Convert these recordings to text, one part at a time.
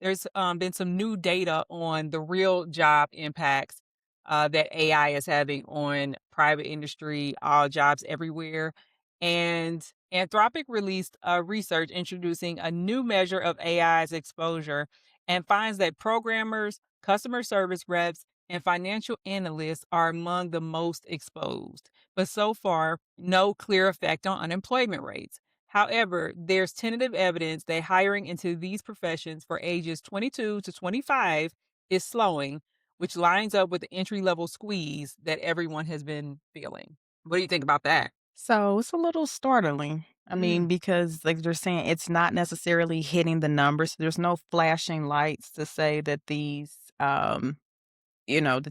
there's been some new data on the real job impacts that AI is having on private industry, all jobs everywhere. And Anthropic released research introducing a new measure of AI's exposure and finds that programmers, customer service reps, and financial analysts are among the most exposed. But so far, no clear effect on unemployment rates. However, there's tentative evidence that hiring into these professions for ages 22 to 25 is slowing, which lines up with the entry level squeeze that everyone has been feeling. What do you think about that? So it's a little startling. I mean, Mm. because like they're saying, it's not necessarily hitting the numbers. There's no flashing lights to say that that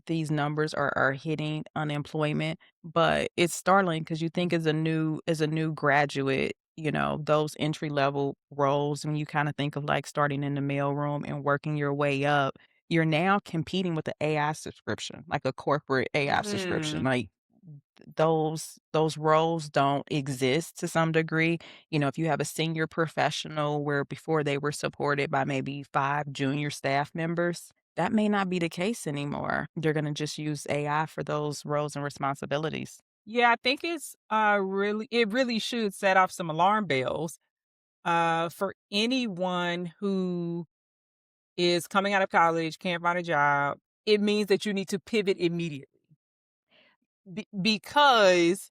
these numbers are hitting unemployment, but it's startling because you think as a new graduate, those entry level roles, when you kind of think of like starting in the mailroom and working your way up, you're now competing with the AI subscription, like a corporate AI subscription. Mm. Like those roles don't exist to some degree. If you have a senior professional where before they were supported by maybe 5 junior staff members, that may not be the case anymore. They're gonna just use AI for those roles and responsibilities. Yeah, I think it really should set off some alarm bells for anyone who is coming out of college, can't find a job. It means that you need to pivot immediately because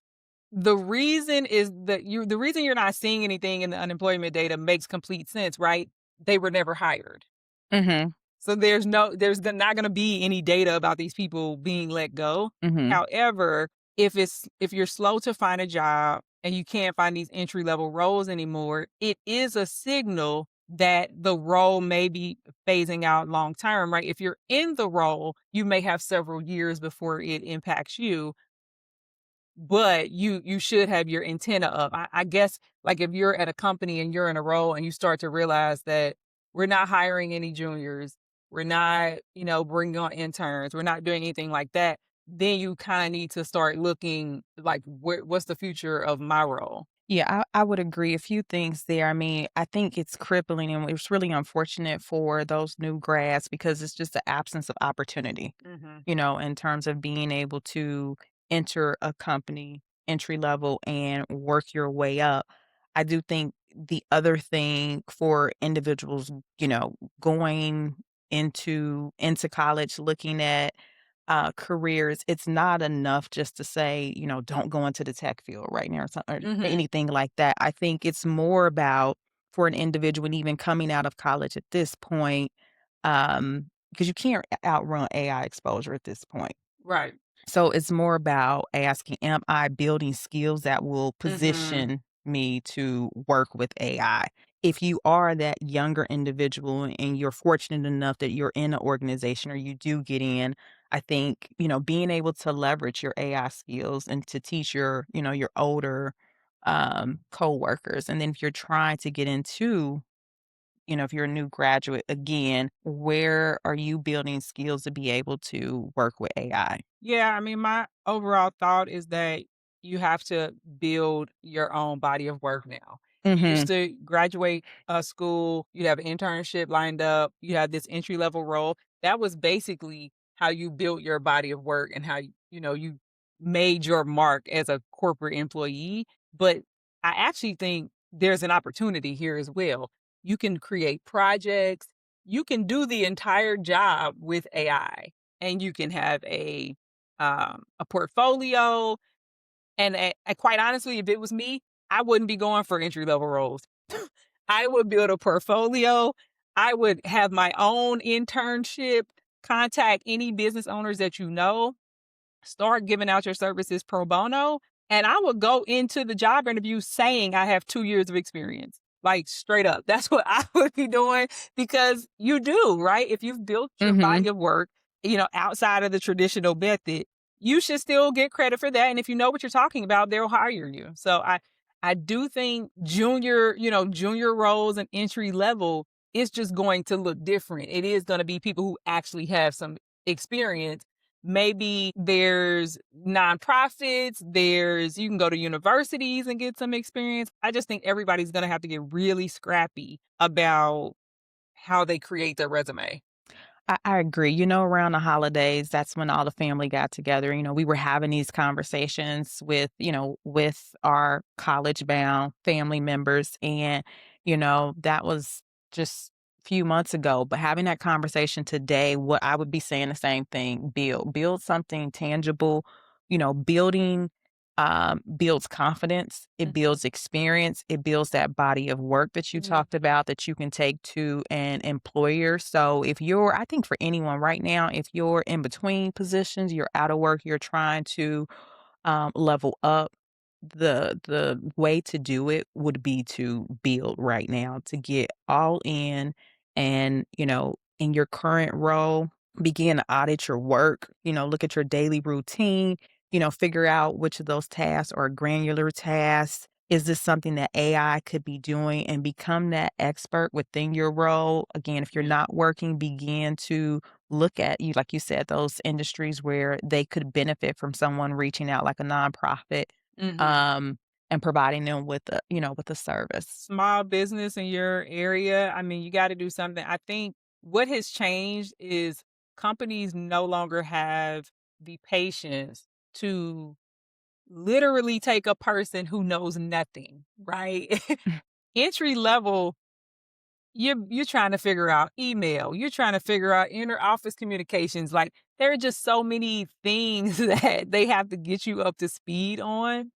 the reason you're not seeing anything in the unemployment data makes complete sense, right? They were never hired. Mhm, So not gonna be any data about these people being let go. mhm. However, if you're slow to find a job and you can't find these entry level roles anymore, it is a signal that the role may be phasing out long term, right? If you're in the role, you may have several years before it impacts you, but you should have your antenna up. I guess, like, if you're at a company and you're in a role and you start to realize that we're not hiring any juniors, we're not, bringing on interns, we're not doing anything like that, then you kinda need to start looking like, what's the future of my role? Yeah, I would agree. A few things there. I mean, I think it's crippling and it's really unfortunate for those new grads because it's just the absence of opportunity, Mhm. in terms of being able to enter a company entry level and work your way up. I do think the other thing for individuals, going into college, looking at careers, it's not enough just to say, don't go into the tech field right now or Mhm. anything like that. I think it's more about for an individual and even coming out of college at this point, because you can't outrun AI exposure at this point. Right. So it's more about asking, am I building skills that will Mhm. position me to work with AI? If you are that younger individual and you're fortunate enough that you're in an organization or you do get in, I think, being able to leverage your AI skills and to teach your older coworkers. And then if you're trying to get into if you're a new graduate, again, where are you building skills to be able to work with AI? Yeah, I mean, my overall thought is that you have to build your own body of work now. You used Mhm. to graduate school, you have an internship lined up, you have this entry level role. That was basically how you built your body of work and how you made your mark as a corporate employee. But I actually think there's an opportunity here as well. You can create projects, you can do the entire job with AI, and you can have a portfolio. And quite honestly, if it was me, I wouldn't be going for entry level roles. I would build a portfolio. I would have my own internship, contact any business owners that you know, start giving out your services pro bono, and I would go into the job interview saying I have 2 years of experience, like, straight up. That's what I would be doing because you do, right? If you've built your Mhm. body of work, outside of the traditional method, you should still get credit for that, and if you know what you're talking about, they'll hire you. So I do think junior roles and entry level is just going to look different. It is gonna be people who actually have some experience. Maybe there's nonprofits, you can go to universities and get some experience. I just think everybody's gonna have to get really scrappy about how they create their resume. I agree. You know, around the holidays, that's when all the family got together. You know, we were having these conversations with, with our college bound family members. And, that was just a few months ago. But having that conversation today, what I would be saying the same thing: build something tangible, building builds confidence, it Mhm, builds experience, it builds that body of work that you mhm, talked about that you can take to an employer. So I think for anyone right now, if you're in between positions, you're out of work, you're trying to level up, the way to do it would be to build right now, to get all in and, in your current role, begin to audit your work, look at your daily routine, figure out which of those tasks are granular tasks. Is this something that AI could be doing and become that expert within your role? Again, if you're yeah, not working, begin to look at you like you said, those industries where they could benefit from someone reaching out like a nonprofit, mhm. um, and providing them with with a service. Small business in your area, I mean, you gotta do something. I think what has changed is companies no longer have the patience to literally take a person who knows nothing, right? Entry level, you're trying to figure out email, you're trying to figure out inter office communications, like, there are just so many things that they have to get you up to speed on,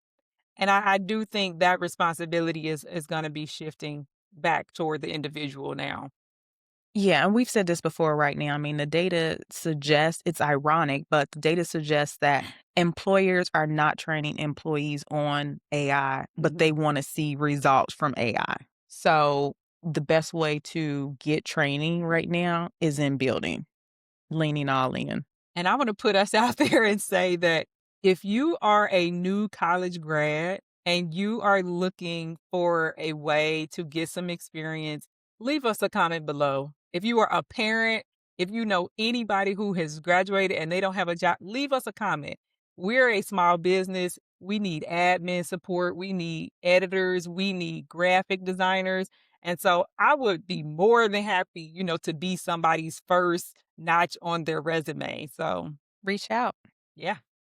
and I do think that responsibility is gonna be shifting back toward the individual now. Yeah, and we've said this before right now. I mean, the data suggests it's ironic, but the data suggests that employers are not training employees on AI, but they Mhm. want to see results from AI. So the best way to get training right now is in building, leaning all in. And I wanna put us out there and say that if you are a new college grad and you are looking for a way to get some experience, leave us a comment below. If you are a parent, if you know anybody who has graduated and they don't have a job, leave us a comment. We're a small business. We need admin support. We need editors. We need graphic designers. And so I would be more than happy, to be somebody's first notch on their resume. So, Reach out. yeah.